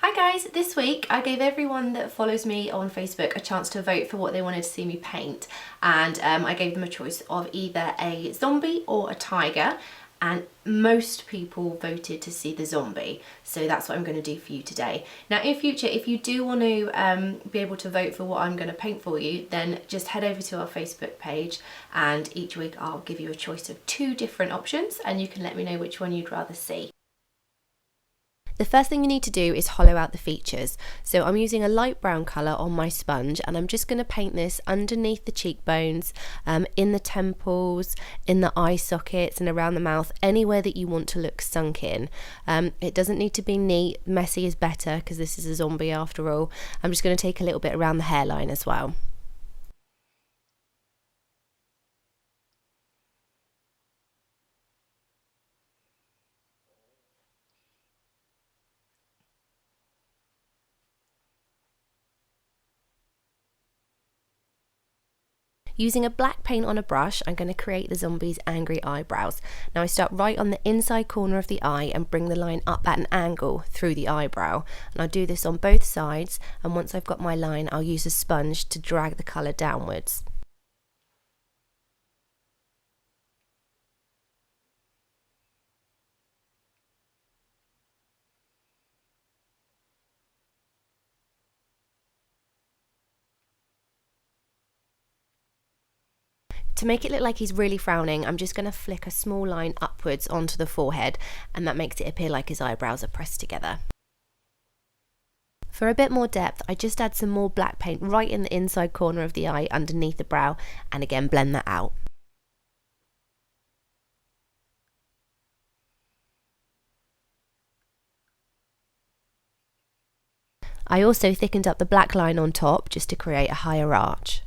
Hi guys, this week I gave everyone that follows me on Facebook a chance to vote for what they wanted to see me paint, and I gave them a choice of either a zombie or a tiger, and most people voted to see the zombie, so that's what I'm going to do for you today. Now in future, if you do want to be able to vote for what I'm going to paint for you, then just head over to our Facebook page, and each week I'll give you a choice of 2 different options and you can let me know which one you'd rather see. The first thing you need to do is hollow out the features. So I'm using a light brown colour on my sponge, and I'm just going to paint this underneath the cheekbones, in the temples, in the eye sockets and around the mouth, anywhere that you want to look sunk in. It doesn't need to be neat, messy is better because this is a zombie after all. I'm just going to take a little bit around the hairline as well. Using a black paint on a brush, I'm going to create the zombie's angry eyebrows. Now I start right on the inside corner of the eye and bring the line up at an angle through the eyebrow. And I'll do this on both sides, and once I've got my line, I'll use a sponge to drag the colour downwards. To make it look like he's really frowning, I'm just going to flick a small line upwards onto the forehead, and that makes it appear like his eyebrows are pressed together. For a bit more depth, I just add some more black paint right in the inside corner of the eye underneath the brow, and again blend that out. I also thickened up the black line on top just to create a higher arch.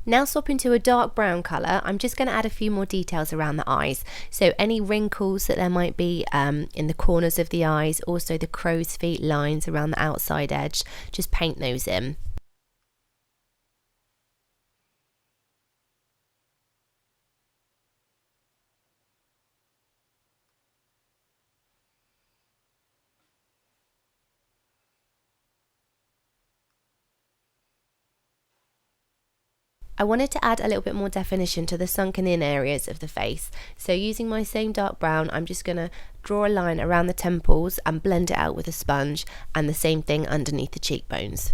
Now swap into a dark brown colour. I'm just going to add a few more details around the eyes. So any wrinkles that there might be in the corners of the eyes, also the crow's feet lines around the outside edge, just paint those in. I wanted to add a little bit more definition to the sunken in areas of the face, so using my same dark brown, I'm just going to draw a line around the temples and blend it out with a sponge, and the same thing underneath the cheekbones.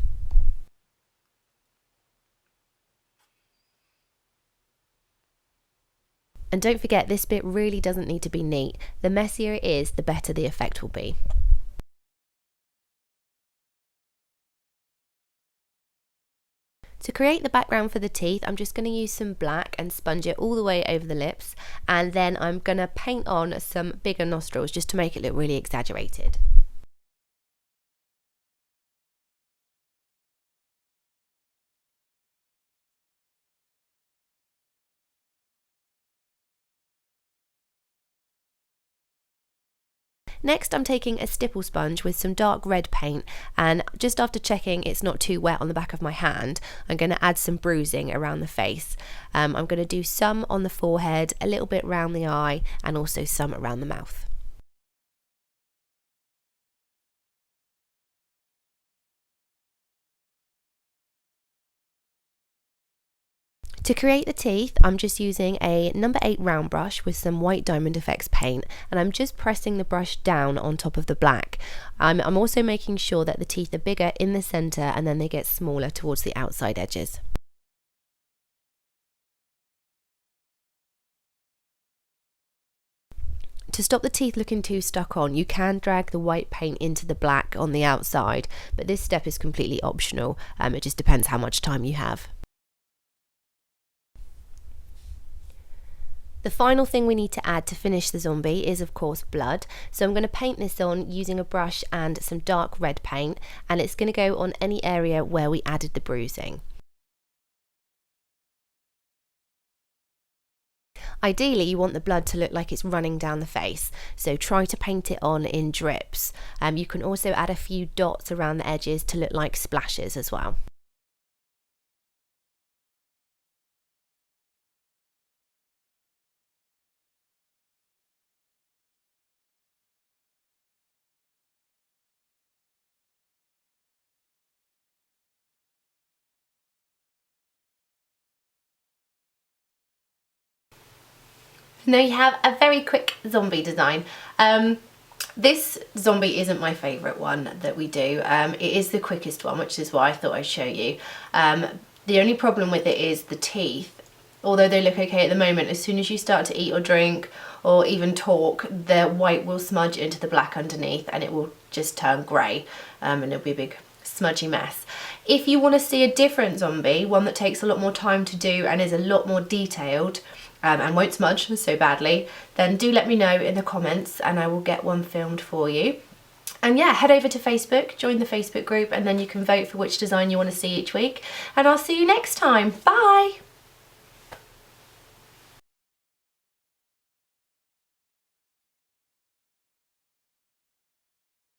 And don't forget, this bit really doesn't need to be neat. The messier it is, the better the effect will be. To create the background for the teeth, I'm just going to use some black and sponge it all the way over the lips, and then I'm going to paint on some bigger nostrils just to make it look really exaggerated. Next, I'm taking a stipple sponge with some dark red paint, and just after checking it's not too wet on the back of my hand, I'm going to add some bruising around the face. I'm going to do some on the forehead, a little bit around the eye, and also some around the mouth. To create the teeth, I'm just using a number 8 round brush with some white diamond effects paint, and I'm just pressing the brush down on top of the black. I'm also making sure that the teeth are bigger in the centre and then they get smaller towards the outside edges. To stop the teeth looking too stuck on, you can drag the white paint into the black on the outside, but this step is completely optional. It just depends how much time you have. The final thing we need to add to finish the zombie is of course blood, so I'm going to paint this on using a brush and some dark red paint, and it's going to go on any area where we added the bruising. Ideally you want the blood to look like it's running down the face, so try to paint it on in drips. You can also add a few dots around the edges to look like splashes as well. Now you have a very quick zombie design. This zombie isn't my favourite one that we do. It is the quickest one, which is why I thought I'd show you. The only problem with it is the teeth. Although they look okay at the moment, as soon as you start to eat or drink or even talk, the white will smudge into the black underneath and it will just turn grey, and it'll be a big smudgy mess. If you want to see a different zombie, one that takes a lot more time to do and is a lot more detailed, and won't smudge so badly, then do let me know in the comments and I will get one filmed for you. And yeah, head over to Facebook, join the Facebook group, and then you can vote for which design you want to see each week. And I'll see you next time. Bye!